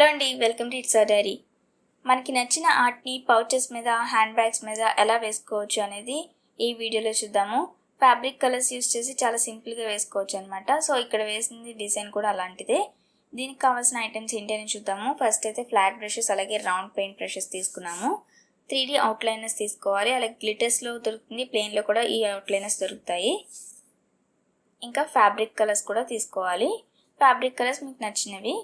Hello అండి, welcome to it's diary. మనకి నచ్చిన ఆర్ట్ని పౌచెస్ మీద, హ్యాండ్ బ్యాగ్స్ మీద ఎలా వేసుకోవచ్చు అనేది ఈ వీడియోలో చూద్దాము. ఫ్యాబ్రిక్ కలర్స్ యూస్ చేసి చాలా సింపుల్గా వేసుకోవచ్చు అనమాట. సో ఇక్కడ వేసింది డిజైన్ కూడా అలాంటిదే. దీనికి కావాల్సిన ఐటమ్స్ ఏంటి అని చూద్దాము. ఫస్ట్ అయితే ఫ్లాట్ బ్రషెస్ అలాగే రౌండ్ పెయింట్ బ్రషెస్ తీసుకున్నాము. 3D అవుట్లైనర్స్ తీసుకోవాలి. అలాగే గ్లిటర్స్లో దొరుకుతుంది, ప్లెయిన్లో కూడా ఈ అవుట్లైనర్స్ దొరుకుతాయి. ఇంకా ఫ్యాబ్రిక్ కలర్స్ కూడా తీసుకోవాలి. ఫ్యాబ్రిక్ కలర్స్ మీకు నచ్చినవి.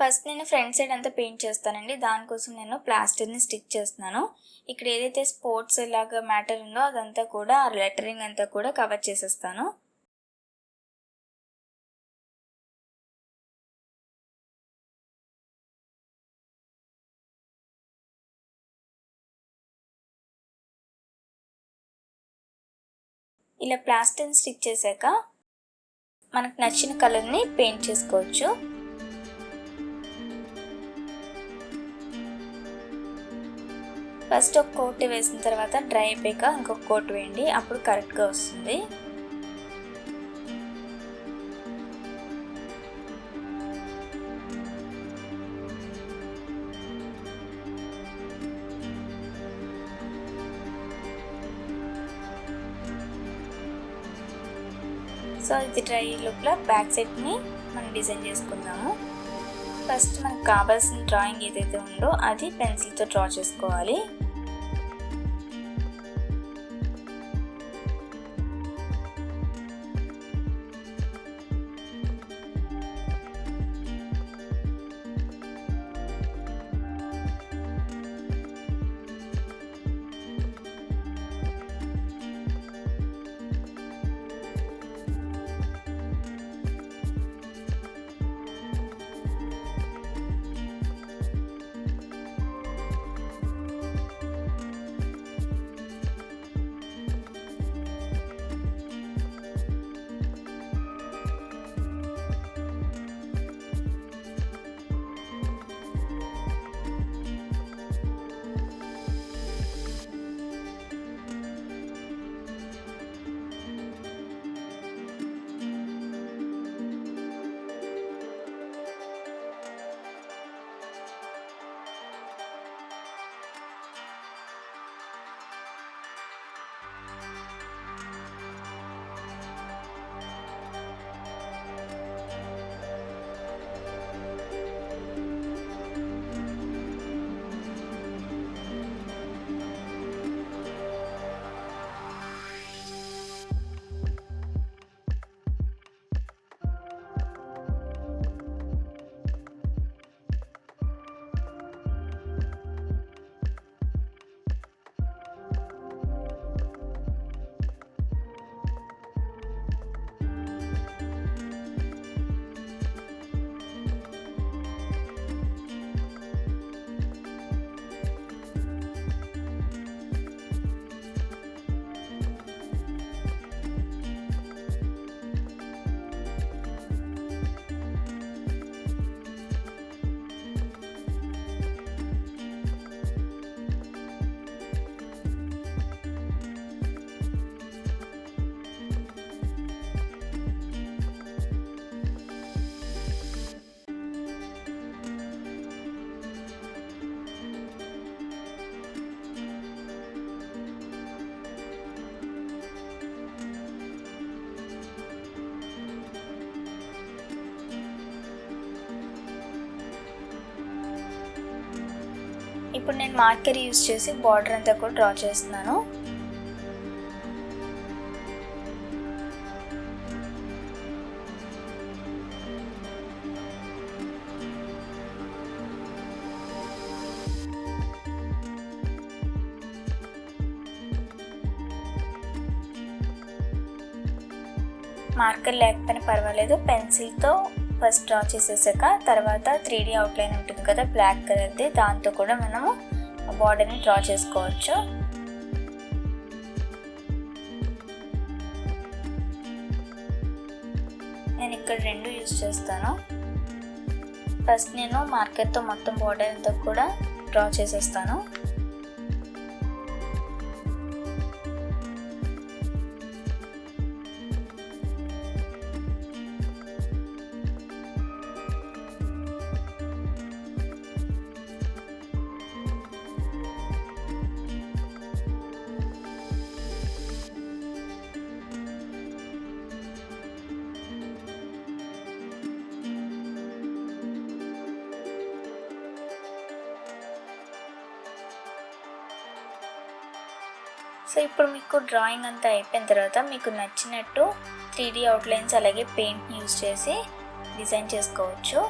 ఫస్ట్ నేను ఫ్రంట్ సైడ్ అంతా పెయింట్ చేస్తానండి. దానికోసం నేను ప్లాస్టర్ని స్టిక్ చేస్తున్నాను. ఇక్కడ ఏదైతే స్పోర్ట్స్ లాగా మ్యాటర్ ఉందో అదంతా కూడా ఆ లెటరింగ్ అంతా కూడా కవర్ చేసేస్తాను. ఇలా ప్లాస్టర్ని స్టిక్ చేశాక మనకు నచ్చిన కలర్ని పెయింట్ చేసుకోవచ్చు. ఫస్ట్ ఒక కోట్ వేసిన తర్వాత డ్రై అయిపోయాక ఇంకొక కోట్ వేయండి, అప్పుడు కరెక్ట్గా వస్తుంది. సో ఇది డ్రై లోపల బ్యాక్ సైడ్ని మనం డిజైన్ చేసుకుందాము. ఫస్ట్ మనకు కావాల్సిన డ్రాయింగ్ ఏదైతే ఉందో అది పెన్సిల్తో డ్రా చేసుకోవాలి. ఇప్పుడు నేను మార్కర్ యూజ్ చేసి బార్డర్ అంతా కూడా డ్రా చేస్తున్నాను. మార్కర్ లేకపోయినా పర్వాలేదు, పెన్సిల్తో ఫస్ట్ డ్రా చేసేసాక తర్వాత 3D అవుట్లైన్ ఉంటుంది కదా బ్లాక్ కలర్ది, దాంతో కూడా మనము బార్డర్ని డ్రా చేసుకోవచ్చు. నేను ఇక్కడ రెండు యూజ్ చేస్తాను. ఫస్ట్ నేను మార్కర్తో మొత్తం బార్డర్ అంతా కూడా డ్రా చేసేస్తాను. సో ఇప్పుడు మీకు డ్రాయింగ్ అంతా అయిపోయిన తర్వాత మీకు నచ్చినట్టు 3D అవుట్లైన్స్ అలాగే పెయింట్ని యూజ్ చేసి డిజైన్ చేసుకోవచ్చు.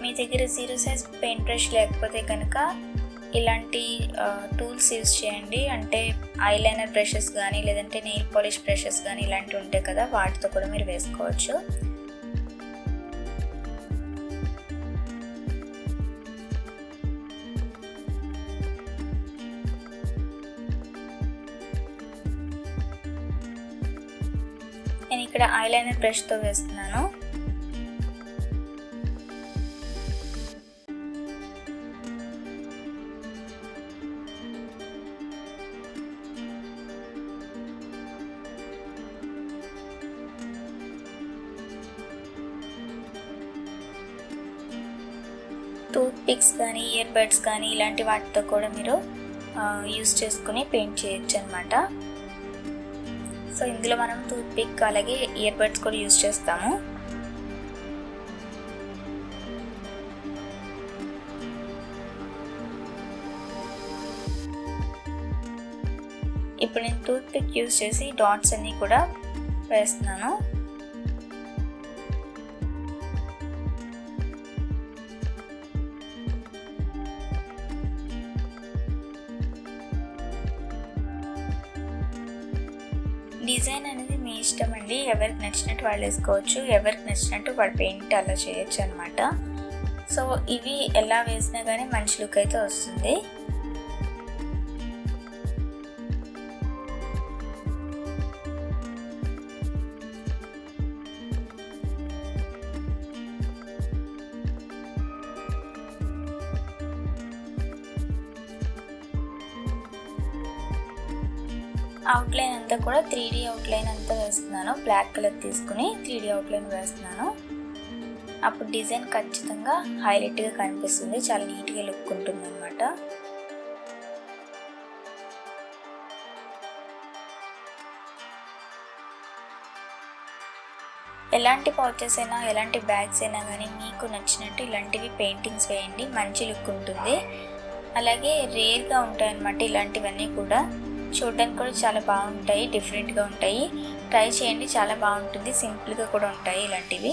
మీ దగ్గర 0 సైజ్ పెయింట్ బ్రష్ లేకపోతే కనుక ఇలాంటి టూల్స్ యూజ్ చేయండి. అంటే ఐలైనర్ బ్రషెస్ కానీ లేదంటే నెయిల్ పాలిష్ బ్రషెస్ కానీ ఇలాంటివి ఉంటాయి కదా, వాటితో కూడా మీరు వేసుకోవచ్చు. నేను ఇక్కడ ఐలైనర్ బ్రష్తో వేస్తున్నాను. టూత్ పిక్స్ కానీ ఇయర్ బడ్స్ కానీ ఇలాంటి వాటితో కూడా మీరు యూస్ చేసుకుని పెయింట్ చేయొచ్చు అనమాట. సో ఇందులో మనం టూత్ పిక్ అలాగే ఇయర్ బడ్స్ కూడా యూస్ చేస్తాము. ఇప్పుడు నేను టూత్ పిక్ యూస్ చేసి డాట్స్ అన్నీ కూడా వేస్తున్నాను. డిజైన్ అనేది మీ ఇష్టం అండి, ఎవరికి నచ్చినట్టు వాళ్ళు వేసుకోవచ్చు, ఎవరికి నచ్చినట్టు వాళ్ళు పెయింట్ అలా చేయొచ్చు అనమాట. సో ఇవి ఎలా వేసినా కానీ మంచి లుక్ అయితే వస్తుంది. అవుట్లైన్ అంతా కూడా 3D అవుట్లైన్ అంతా వేస్తున్నాను. బ్లాక్ కలర్ తీసుకుని 3D అవుట్లైన్ వేస్తున్నాను. అప్పుడు డిజైన్ ఖచ్చితంగా హైలైట్గా కనిపిస్తుంది, చాలా నీట్గా లుక్ ఉంటుంది అనమాట. ఎలాంటి పౌచెస్ అయినా ఎలాంటి బ్యాగ్స్ అయినా కానీ మీకు నచ్చినట్టు ఇలాంటివి పెయింటింగ్స్ వేయండి, మంచి లుక్ ఉంటుంది. అలాగే రేర్గా ఉంటాయి అన్నమాట ఇలాంటివన్నీ కూడా. చూడడానికి కూడా చాలా బాగుంటాయి, డిఫరెంట్గా ఉంటాయి. ట్రై చేయండి, చాలా బాగుంటుంది. సింపుల్గా కూడా ఉంటాయి ఇలాంటివి.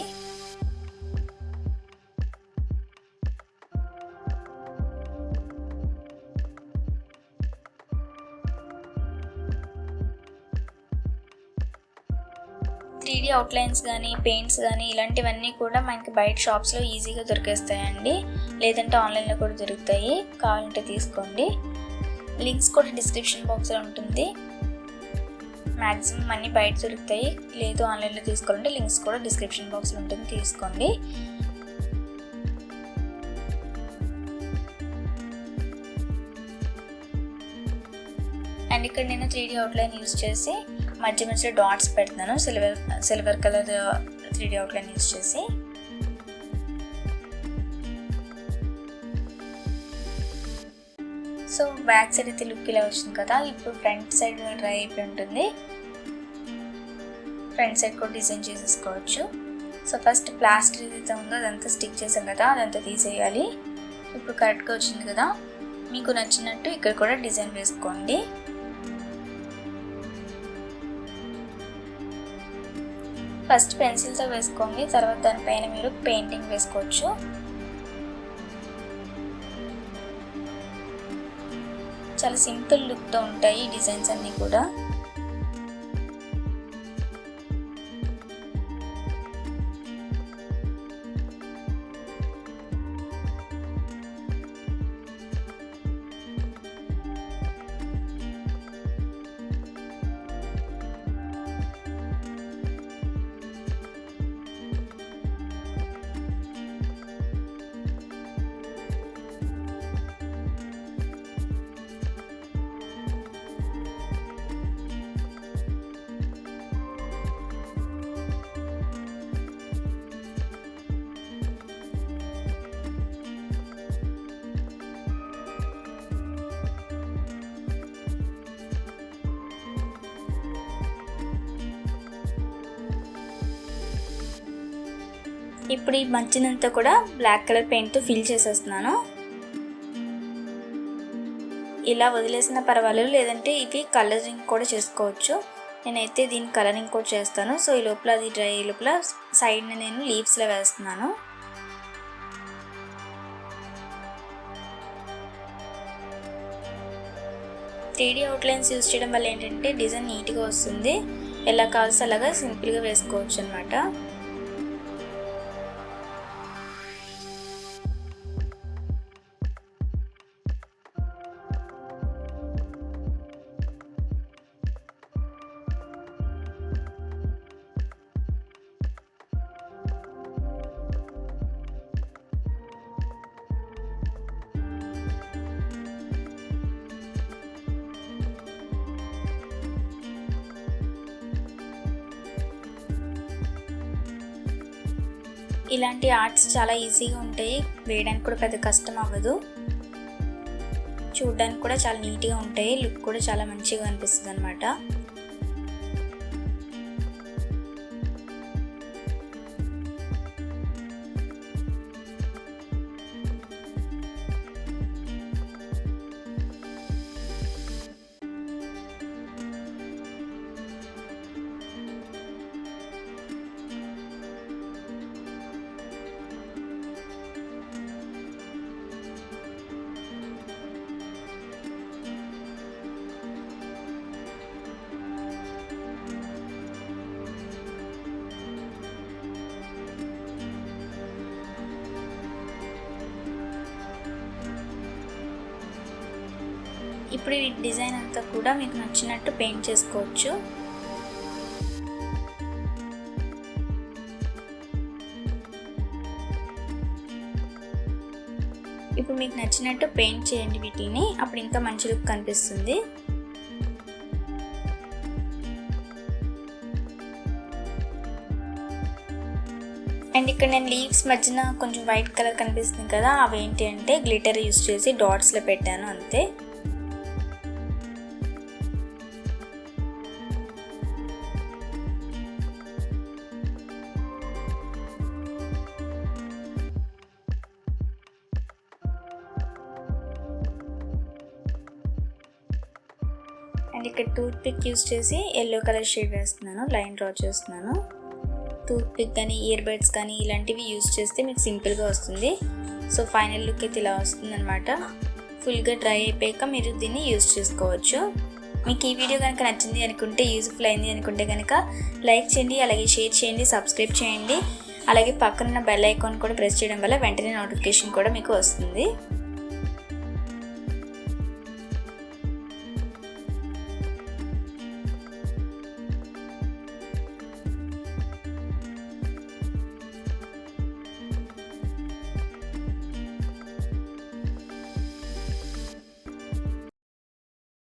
త్రీ అవుట్లైన్స్ కానీ పెయింట్స్ కానీ ఇలాంటివన్నీ కూడా మనకి బయట షాప్స్లో ఈజీగా దొరికేస్తాయండి, లేదంటే ఆన్లైన్లో కూడా దొరుకుతాయి. కావాలంటే తీసుకోండి. లింక్స్ కూడా డిస్క్రిప్షన్ బాక్స్లో ఉంటుంది. మ్యాక్సిమం అన్నీ బయట దొరుకుతాయి, లేదు ఆన్లైన్లో తీసుకోవాలంటే లింక్స్ కూడా డిస్క్రిప్షన్ బాక్స్లో ఉంటుంది, తీసుకోండి. అండ్ ఇక్కడ నేను 3D అవుట్లైన్ యూజ్ చేసి మధ్య మధ్యలో డాట్స్ పెడుతున్నాను, silver colour 3D outline use చేసి. సో బ్యాక్ సైడ్ అయితే లుక్ ఇలా వచ్చింది కదా. ఇప్పుడు ఫ్రంట్ సైడ్ డ్రై అయిపోయి ఉంటుంది. ఫ్రంట్ సైడ్ కూడా డిజైన్ చేసేసుకోవచ్చు. సో ఫస్ట్ ప్లాస్టర్ ఏదైతే ఉందో అదంతా స్టిక్ చేసాం కదా, అదంతా తీసేయాలి. ఇప్పుడు కరెక్ట్గా వచ్చింది కదా. మీకు నచ్చినట్టు ఇక్కడ కూడా డిజైన్ వేసుకోండి. ఫస్ట్ పెన్సిల్తో వేసుకోండి, తర్వాత దానిపైన మీరు పెయింటింగ్ వేసుకోవచ్చు. చాలా సింపుల్ లుక్తో ఉంటాయి ఈ డిజైన్స్ అన్నీ కూడా. ఇప్పుడు ఈ మధ్యనంతా కూడా బ్లాక్ కలర్ పెయింట్తో ఫిల్ చేసేస్తున్నాను. ఇలా వదిలేసిన పర్వాలేదు, లేదంటే ఇది కలరింగ్ కూడా చేసుకోవచ్చు. నేనైతే దీన్ని కలరింగ్ కూడా చేస్తాను. సో ఈ లోపల అది డ్రై అయ్యే లోపల సైడ్ని నేను లీవ్స్లో వేస్తున్నాను. త్రీడీ అవుట్లైన్స్ యూజ్ చేయడం వల్ల ఏంటంటే డిజైన్ నీట్గా వస్తుంది. ఎలా కావాల్సి అలాగా సింపుల్గా వేసుకోవచ్చు అనమాట. ఇలాంటి ఆర్ట్స్ చాలా ఈజీగా ఉంటాయి, వేయడానికి కూడా పెద్ద కష్టం అవ్వదు. చూడడానికి కూడా చాలా నీట్గా ఉంటాయి, లుక్ కూడా చాలా మంచిగా అనిపిస్తుంది అనమాట. ఇప్పుడు ఈ డిజైన్ అంతా కూడా మీకు నచ్చినట్టు పెయింట్ చేసుకోవచ్చు. ఇప్పుడు మీకు నచ్చినట్టు పెయింట్ చేయండి వీటిని, అప్పుడు ఇంకా మంచి లుక్ కనిపిస్తుంది. అండ్ ఇక్కడ నేను లీవ్స్ మధ్యన కొంచెం వైట్ కలర్ కనిపిస్తుంది కదా, అవి ఏంటి అంటే గ్లిటర్ యూస్ చేసి డాట్స్లో పెట్టాను అంతే. అండ్ ఇక్కడ టూత్ పిక్ యూస్ చేసి ఎల్లో కలర్ షేడ్ వేస్తున్నాను, లైన్ డ్రా చేస్తున్నాను. టూత్ పిక్ కానీ ఇయర్ బడ్స్ కానీ ఇలాంటివి యూస్ చేస్తే మీకు సింపుల్గా వస్తుంది. సో ఫైనల్ లుక్ అయితే ఇలా వస్తుంది అనమాట. ఫుల్గా డ్రై అయిపోయాక మీరు దీన్ని యూస్ చేసుకోవచ్చు. మీకు ఈ వీడియో కనుక నచ్చింది అనుకుంటే, యూజ్ఫుల్ అయింది అనుకుంటే కనుక లైక్ చేయండి, అలాగే షేర్ చేయండి, సబ్స్క్రైబ్ చేయండి. అలాగే పక్కన బెల్ ఐకాన్ కూడా ప్రెస్ చేయడం వల్ల వెంటనే నోటిఫికేషన్ కూడా మీకు వస్తుంది.